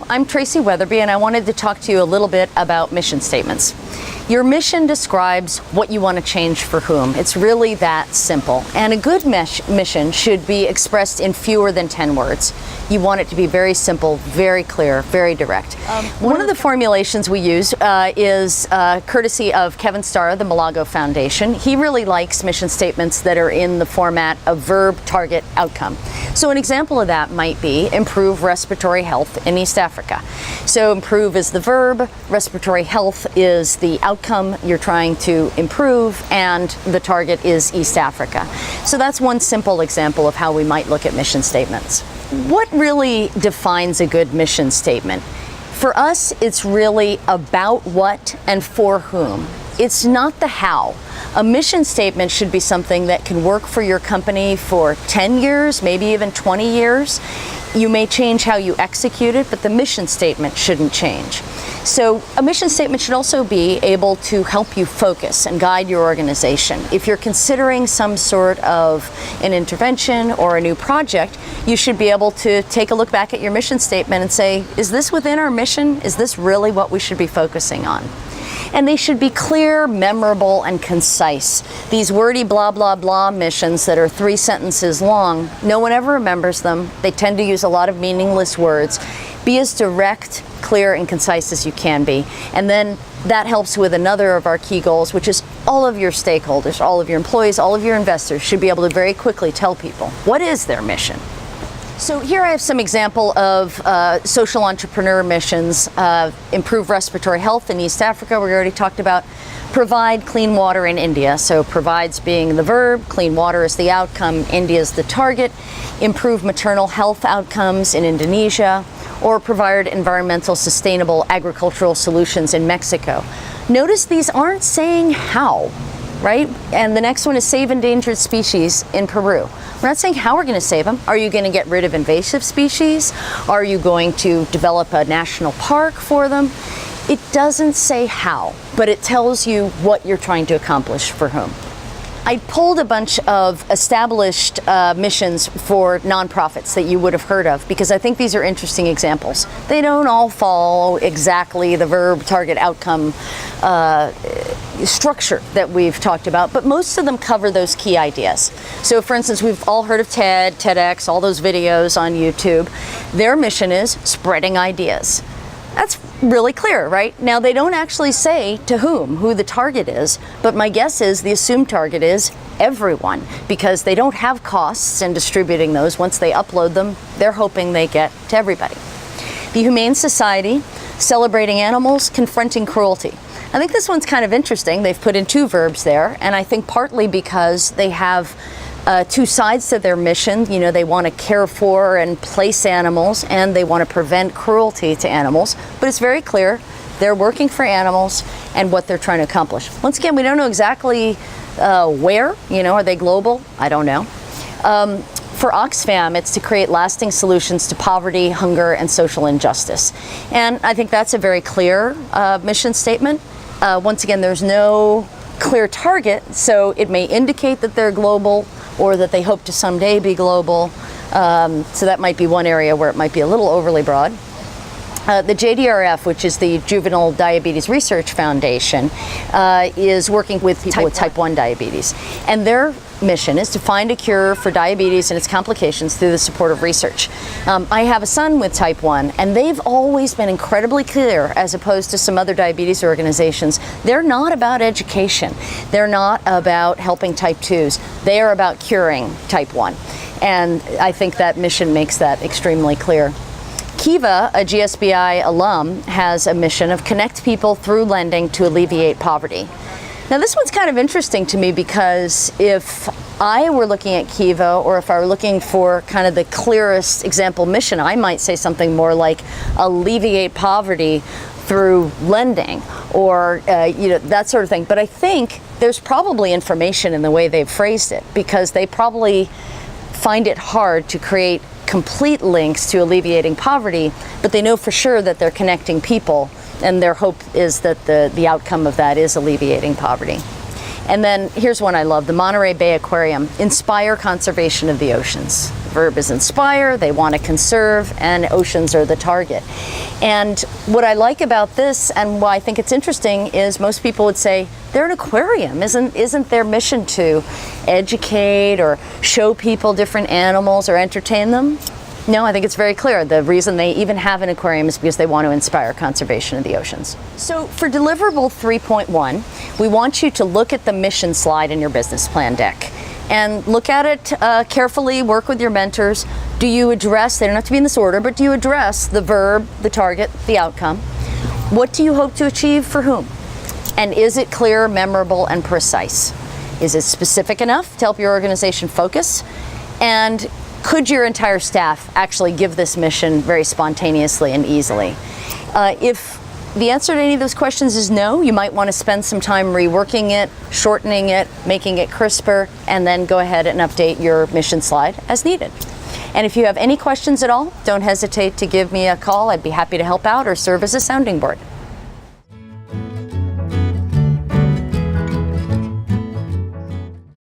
Hello, I'm Tracy Weatherby, and I wanted to talk to you a little bit about mission statements. Your mission describes what you want to change for whom. It's really that simple. And a good mission should be expressed in fewer than 10 words. You want it to be very simple, very clear, very direct. One of the formulations we use is courtesy of Kevin Starr of the Malago Foundation. He really likes mission statements that are in the format of verb, target, outcome. So an example of that might be improve respiratory health in East Africa. So improve is the verb, respiratory health is the outcome you're trying to improve, and the target is East Africa. So that's one simple example of how we might look at mission statements. What really defines a good mission statement? For us, it's really about what and for whom. It's not the how. A mission statement should be something that can work for your company for 10 years, maybe even 20 years. You may change how you execute it, but the mission statement shouldn't change. So a mission statement should also be able to help you focus and guide your organization. If you're considering some sort of an intervention or a new project, you should be able to take a look back at your mission statement and say, is this within our mission? Is this really what we should be focusing on? And they should be clear, memorable, and concise. These wordy blah, blah, blah missions that are 3 sentences long, no one ever remembers them. They tend to use a lot of meaningless words. Be as direct, clear, and concise as you can be. And then that helps with another of our key goals, which is all of your stakeholders, all of your employees, all of your investors should be able to very quickly tell people what is their mission. So here I have some example of social entrepreneur missions. Improve respiratory health in East Africa, we already talked about. Provide clean water in India. So provides being the verb, clean water is the outcome, India is the target. Improve maternal health outcomes in Indonesia, or provide environmental sustainable agricultural solutions in Mexico. Notice these aren't saying how, right? And the next one is save endangered species in Peru. We're not saying how we're going to save them. Are you going to get rid of invasive species? Are you going to develop a national park for them? It doesn't say how, but it tells you what you're trying to accomplish for whom. I pulled a bunch of established missions for nonprofits that you would have heard of because I think these are interesting examples. They don't all follow exactly the verb, target, outcome structure that we've talked about, but most of them cover those key ideas. So for instance, we've all heard of TED, TEDx, all those videos on YouTube. Their mission is spreading ideas. That's really clear, right? Now, they don't actually say to whom, who the target is, but my guess is the assumed target is everyone, because they don't have costs in distributing those. Once they upload them, they're hoping they get to everybody. The Humane Society, celebrating animals, confronting cruelty. I think this one's kind of interesting. They've put in 2 verbs there, and I think partly because they have 2 sides to their mission. You know, they want to care for and place animals, and they want to prevent cruelty to animals. But it's very clear they're working for animals and what they're trying to accomplish. Once again, we don't know exactly where. You know, are they global? I don't know. For Oxfam, it's to create lasting solutions to poverty, hunger, and social injustice. And I think that's a very clear mission statement. Once again, there's no clear target, so it may indicate that they're global or that they hope to someday be global. So that might be one area where it might be a little overly broad. The JDRF, which is the Juvenile Diabetes Research Foundation, is working with people with type 1 diabetes. And their mission is to find a cure for diabetes and its complications through the support of research. I have a son with type 1, and they've always been incredibly clear, as opposed to some other diabetes organizations. They're not about education. They're not about helping type 2s. They are about curing type 1. And I think that mission makes that extremely clear. Kiva, a GSBI alum, has a mission of connect people through lending to alleviate poverty. Now this one's kind of interesting to me because if I were looking at Kiva, or if I were looking for kind of the clearest example mission, I might say something more like alleviate poverty through lending, or you know, that sort of thing. But I think there's probably information in the way they've phrased it, because they probably find it hard to create complete links to alleviating poverty, but they know for sure that they're connecting people, and their hope is that the outcome of that is alleviating poverty. And then here's one I love, the Monterey Bay Aquarium, inspire conservation of the oceans. The verb is inspire, they want to conserve, and oceans are the target. And what I like about this, and why I think it's interesting, is most people would say, they're an aquarium. Isn't their mission to educate or show people different animals or entertain them? No, I think it's very clear. The reason they even have an aquarium is because they want to inspire conservation of the oceans. So for Deliverable 3.1, we want you to look at the mission slide in your business plan deck and look at it carefully, work with your mentors. Do you address, they don't have to be in this order, but do you address the verb, the target, the outcome? What do you hope to achieve for whom? And is it clear, memorable, and precise? Is it specific enough to help your organization focus? And could your entire staff actually give this mission very spontaneously and easily? If the answer to any of those questions is no, you might want to spend some time reworking it, shortening it, making it crisper, and then go ahead and update your mission slide as needed. And if you have any questions at all, don't hesitate to give me a call. I'd be happy to help out or serve as a sounding board.